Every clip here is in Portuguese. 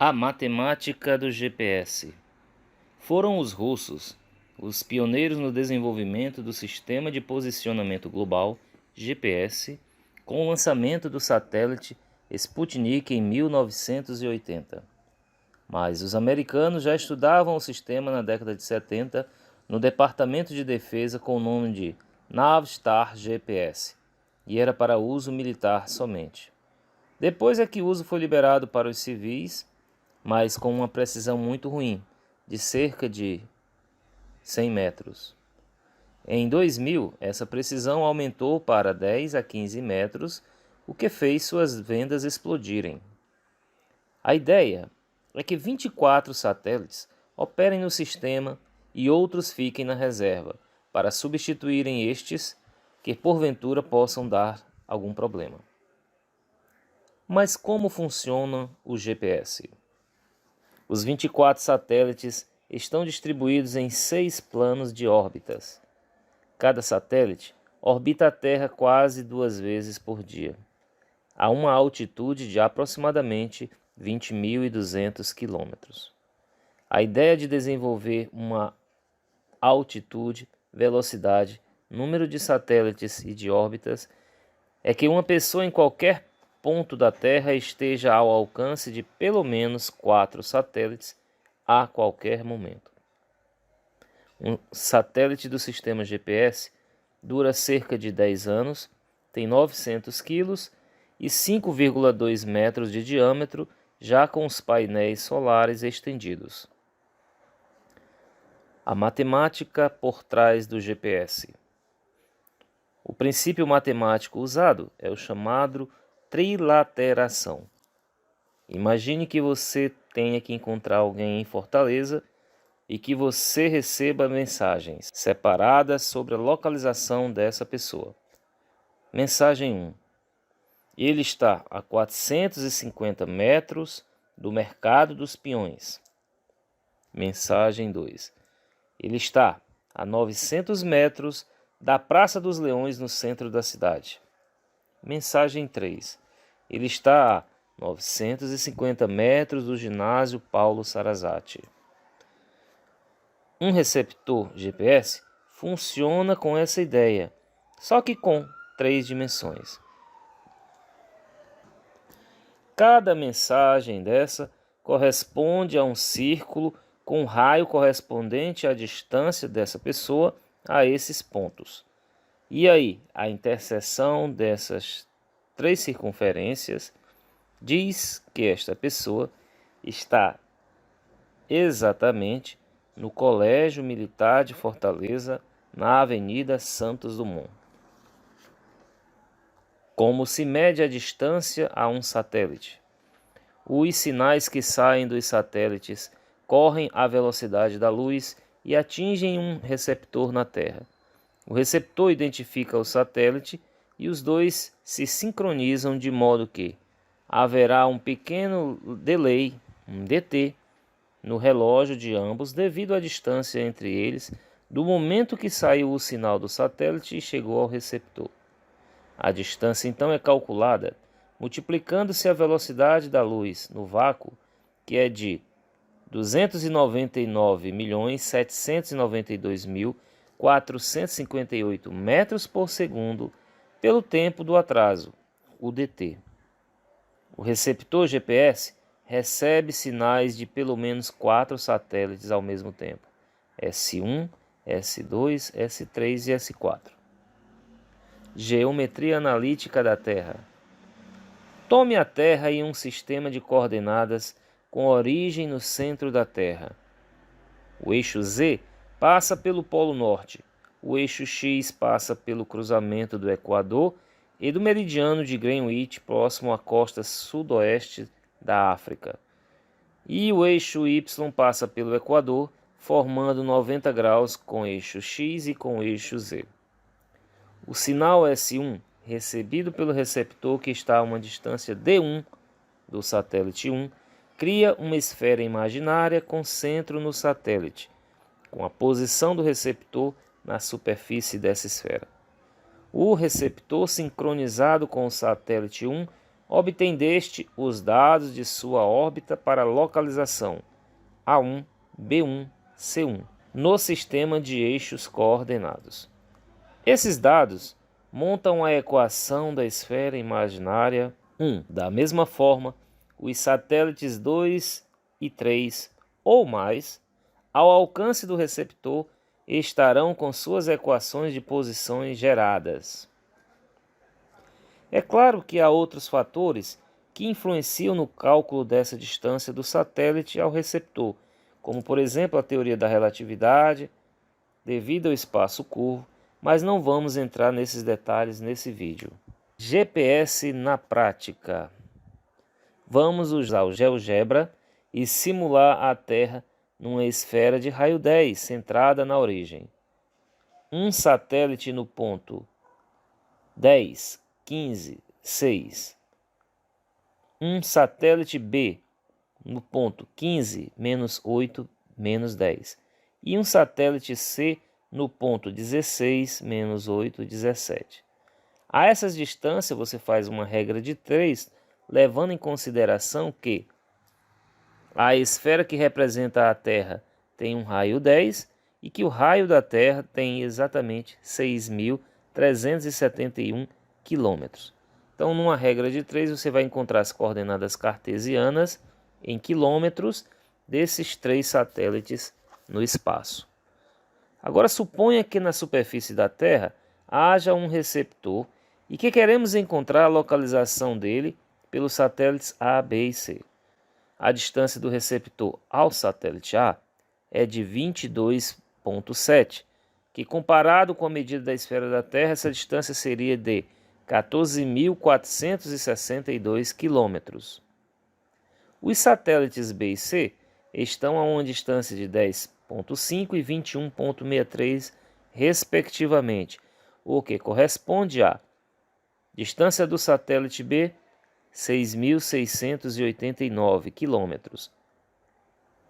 A matemática do GPS. Foram os russos os pioneiros no desenvolvimento do Sistema de Posicionamento Global, GPS, com o lançamento do satélite Sputnik em 1980. Mas os americanos já estudavam o sistema na década de 70 no Departamento de Defesa com o nome de Navstar GPS, e era para uso militar somente. Depois é que o uso foi liberado para os civis, mas com uma precisão muito ruim, de cerca de 100 metros. Em 2000, essa precisão aumentou para 10 a 15 metros, o que fez suas vendas explodirem. A ideia é que 24 satélites operem no sistema e outros fiquem na reserva, para substituírem estes que porventura possam dar algum problema. Mas como funciona o GPS? Os 24 satélites estão distribuídos em 6 planos de órbitas. Cada satélite orbita a Terra quase 2 vezes por dia, a uma altitude de aproximadamente 20.200 km. A ideia de desenvolver uma altitude, velocidade, número de satélites e de órbitas é que uma pessoa em qualquer ponto da Terra esteja ao alcance de pelo menos 4 satélites a qualquer momento. Um satélite do sistema GPS dura cerca de 10 anos, tem 900 quilos e 5,2 metros de diâmetro, já com os painéis solares estendidos. A matemática por trás do GPS. O princípio matemático usado é o chamado trilateração. Imagine que você tenha que encontrar alguém em Fortaleza e que você receba mensagens separadas sobre a localização dessa pessoa. Mensagem 1. Ele está a 450 metros do Mercado dos Peões. Mensagem 2. Ele está a 900 metros da Praça dos Leões, no centro da cidade. Mensagem 3. Ele está a 950 metros do ginásio Paulo Sarazate. Um receptor GPS funciona com essa ideia, só que com 3 dimensões. Cada mensagem dessa corresponde a um círculo com um raio correspondente à distância dessa pessoa a esses pontos. E aí, a interseção dessas 3 circunferências diz que esta pessoa está exatamente no Colégio Militar de Fortaleza, na Avenida Santos Dumont. Como se mede a distância a um satélite? Os sinais que saem dos satélites correm à velocidade da luz e atingem um receptor na Terra. O receptor identifica o satélite e os dois se sincronizam de modo que haverá um pequeno delay, um DT, no relógio de ambos devido à distância entre eles do momento que saiu o sinal do satélite e chegou ao receptor. A distância então é calculada multiplicando-se a velocidade da luz no vácuo, que é de 299.792.458 metros por segundo, pelo tempo do atraso, o DT. O receptor GPS recebe sinais de pelo menos 4 satélites ao mesmo tempo: S1, S2, S3 e S4. Geometria analítica da Terra. Tome a Terra em um sistema de coordenadas com origem no centro da Terra. O eixo Z passa pelo Polo Norte, o eixo X passa pelo cruzamento do Equador e do meridiano de Greenwich, próximo à costa sudoeste da África. E o eixo Y passa pelo Equador, formando 90 graus com o eixo X e com o eixo Z. O sinal S1, recebido pelo receptor que está a uma distância D1 do satélite 1, cria uma esfera imaginária com centro no satélite, com a posição do receptor na superfície dessa esfera. O receptor, sincronizado com o satélite 1, Obtém deste os dados de sua órbita para localização A1, B1, C1 no sistema de eixos coordenados. Esses dados montam a equação da esfera imaginária 1. Da mesma forma, os satélites 2 e 3 ou mais, ao alcance do receptor, estarão com suas equações de posições geradas. É claro que há outros fatores que influenciam no cálculo dessa distância do satélite ao receptor, como por exemplo a teoria da relatividade, devido ao espaço curvo, mas não vamos entrar nesses detalhes nesse vídeo. GPS na prática. Vamos usar o GeoGebra e simular a Terra numa esfera de raio 10 centrada na origem. Um satélite no ponto 10, 15, 6. Um satélite B no ponto 15, menos 8, menos 10. E um satélite C no ponto 16, menos 8, 17. A essas distâncias você faz uma regra de 3, levando em consideração que a esfera que representa a Terra tem um raio 10 e que o raio da Terra tem exatamente 6.371 quilômetros. Então, numa regra de 3, você vai encontrar as coordenadas cartesianas em quilômetros desses 3 satélites no espaço. Agora, suponha que na superfície da Terra haja um receptor e que queremos encontrar a localização dele pelos satélites A, B e C. A distância do receptor ao satélite A é de 22,7, que comparado com a medida da esfera da Terra, essa distância seria de 14.462 quilômetros. Os satélites B e C estão a uma distância de 10,5 e 21,63, respectivamente, o que corresponde a distância do satélite B, 6.689 quilômetros,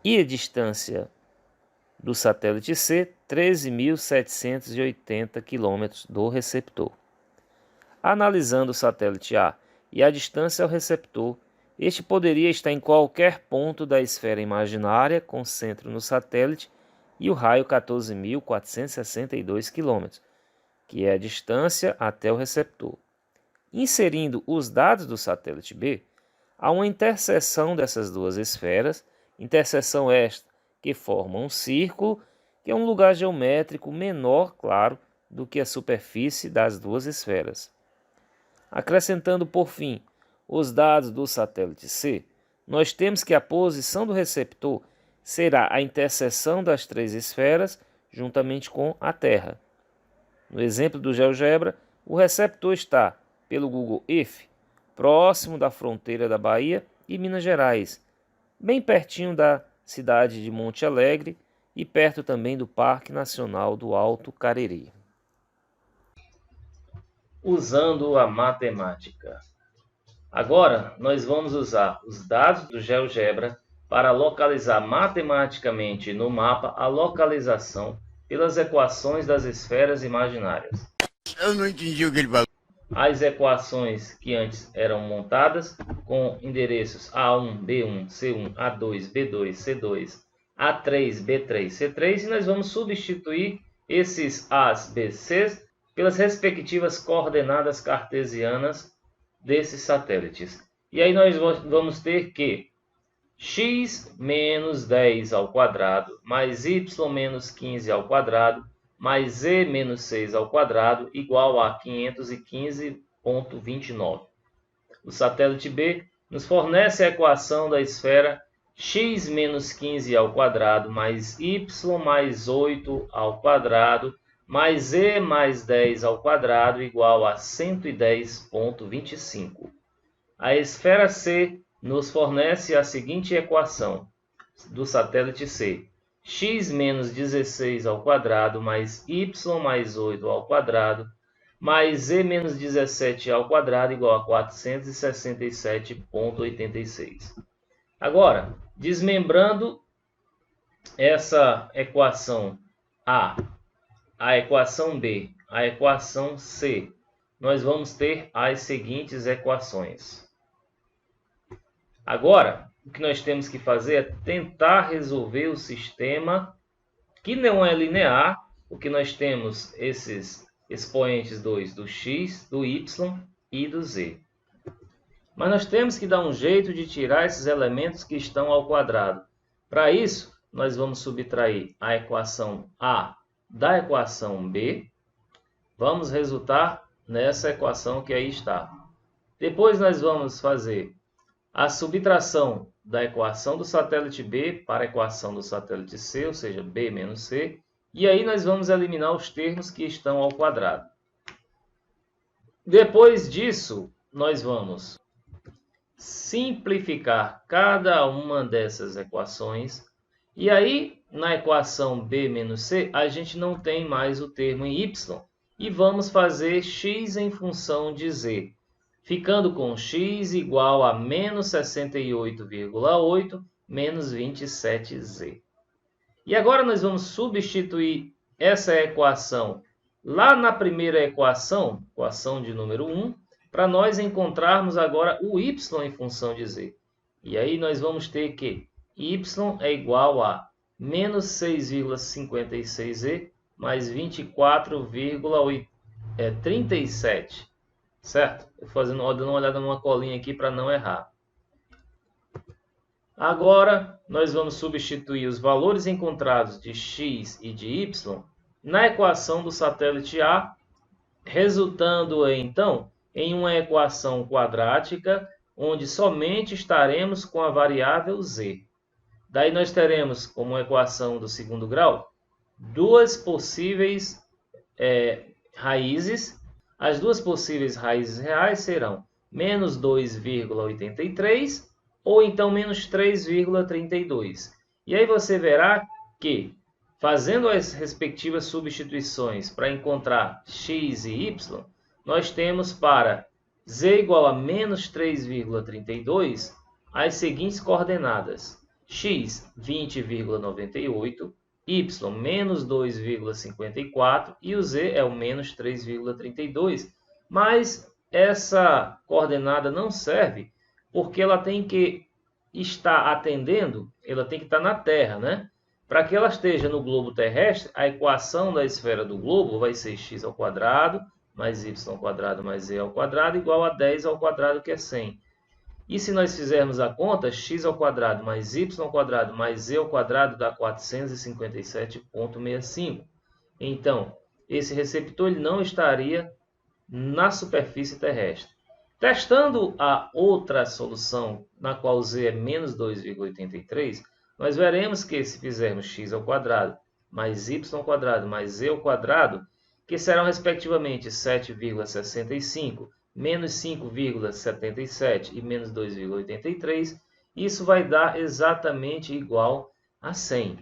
e a distância do satélite C, 13.780 quilômetros do receptor. Analisando o satélite A e a distância ao receptor, este poderia estar em qualquer ponto da esfera imaginária com centro no satélite e o raio 14.462 km, que é a distância até o receptor. Inserindo os dados do satélite B, há uma interseção dessas duas esferas, interseção esta que forma um círculo, que é um lugar geométrico menor, claro, do que a superfície das duas esferas. Acrescentando, por fim, os dados do satélite C, nós temos que a posição do receptor será a interseção das 3 esferas juntamente com a Terra. No exemplo do GeoGebra, o receptor está, pelo Google Earth, próximo da fronteira da Bahia e Minas Gerais, bem pertinho da cidade de Monte Alegre e perto também do Parque Nacional do Alto Cariri. Usando a matemática. Agora, nós vamos usar os dados do GeoGebra para localizar matematicamente no mapa a localização pelas equações das esferas imaginárias. Eu não entendi o que ele falou. As equações que antes eram montadas com endereços A1, B1, C1, A2, B2, C2, A3, B3, C3, e nós vamos substituir esses A's, B's, C's pelas respectivas coordenadas cartesianas desses satélites. E aí nós vamos ter que x menos 10 ao quadrado mais y menos 15 ao quadrado mais z menos 6 ao quadrado igual a 515,29. O satélite B nos fornece a equação da esfera x menos 15 ao quadrado mais y mais 8 ao quadrado mais z mais 10 ao quadrado igual a 110,25. A esfera C nos fornece a seguinte equação do satélite C: x menos 16 ao quadrado mais y mais 8 ao quadrado mais z menos 17 ao quadrado igual a 467,86. Agora, desmembrando essa equação A, a equação B, a equação C, nós vamos ter as seguintes equações. Agora, o que nós temos que fazer é tentar resolver o sistema que não é linear, porque nós temos esses expoentes 2 do x, do y e do z. Mas nós temos que dar um jeito de tirar esses elementos que estão ao quadrado. Para isso, nós vamos subtrair a equação A da equação B. Vamos resultar nessa equação que aí está. Depois nós vamos fazer a subtração da equação do satélite B para a equação do satélite C, ou seja, B menos C. E aí nós vamos eliminar os termos que estão ao quadrado. Depois disso, nós vamos simplificar cada uma dessas equações. E aí, na equação B menos C, a gente não tem mais o termo em y. E vamos fazer x em função de z, ficando com x igual a menos 68,8 menos 27z. E agora nós vamos substituir essa equação lá na primeira equação de número 1, para nós encontrarmos agora o y em função de z. E aí nós vamos ter que y é igual a menos 6,56z mais 24,37. Certo? Dando uma olhada numa colinha aqui para não errar. Agora, nós vamos substituir os valores encontrados de x e de y na equação do satélite A, resultando então em uma equação quadrática, onde somente estaremos com a variável z. Daí nós teremos como equação do segundo grau duas possíveis raízes. As duas possíveis raízes reais serão menos 2,83 ou então menos 3,32. E aí você verá que, fazendo as respectivas substituições para encontrar x e y, nós temos para z igual a menos 3,32 as seguintes coordenadas: x, 20,98, y, menos 2,54 e o z é o menos 3,32. Mas essa coordenada não serve porque ela tem que estar atendendo, ela tem que estar na Terra, né? Para que ela esteja no globo terrestre, a equação da esfera do globo vai ser x ao quadrado mais y ao quadrado mais z ao quadrado igual a 10 ao quadrado, que é 100. E se nós fizermos a conta, x ao quadrado mais y ao quadrado mais z ao quadrado dá 457,65. Então, esse receptor ele não estaria na superfície terrestre. Testando a outra solução, na qual z é menos 2,83, nós veremos que se fizermos x ao quadrado mais y ao quadrado mais z ao quadrado, que serão respectivamente 7,65, menos 5,77 e menos 2,83, isso vai dar exatamente igual a 100.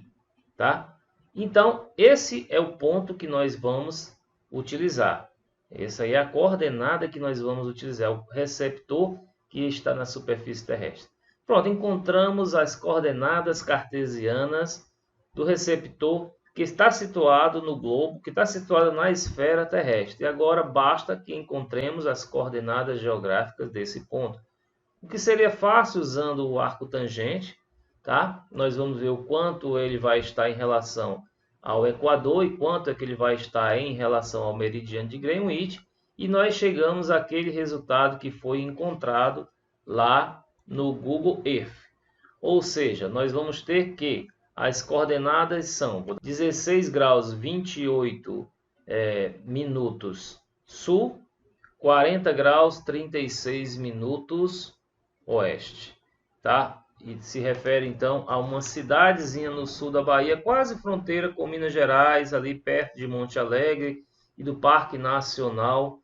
Tá? Então, esse é o ponto que nós vamos utilizar. Essa aí é a coordenada que nós vamos utilizar, o receptor que está na superfície terrestre. Pronto, encontramos as coordenadas cartesianas do receptor que está situado no globo, que está situado na esfera terrestre. E agora basta que encontremos as coordenadas geográficas desse ponto. O que seria fácil usando o arco tangente, tá? Nós vamos ver o quanto ele vai estar em relação ao Equador e quanto é que ele vai estar em relação ao meridiano de Greenwich. E nós chegamos àquele resultado que foi encontrado lá no Google Earth. Ou seja, nós vamos ter que as coordenadas são 16 graus 28 minutos sul, 40 graus 36 minutos oeste. Tá? E se refere então a uma cidadezinha no sul da Bahia, quase fronteira com Minas Gerais, ali perto de Monte Alegre e do Parque Nacional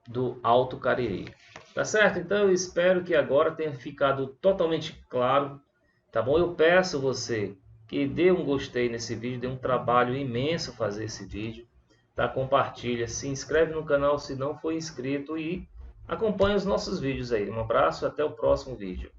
do Alto Cariri. Tá certo? Então eu espero que agora tenha ficado totalmente claro. Tá bom? Eu peço você que dê um gostei nesse vídeo, dê um trabalho imenso fazer esse vídeo. Tá? Compartilha, se inscreve no canal se não for inscrito e acompanhe os nossos vídeos aí. Um abraço e até o próximo vídeo.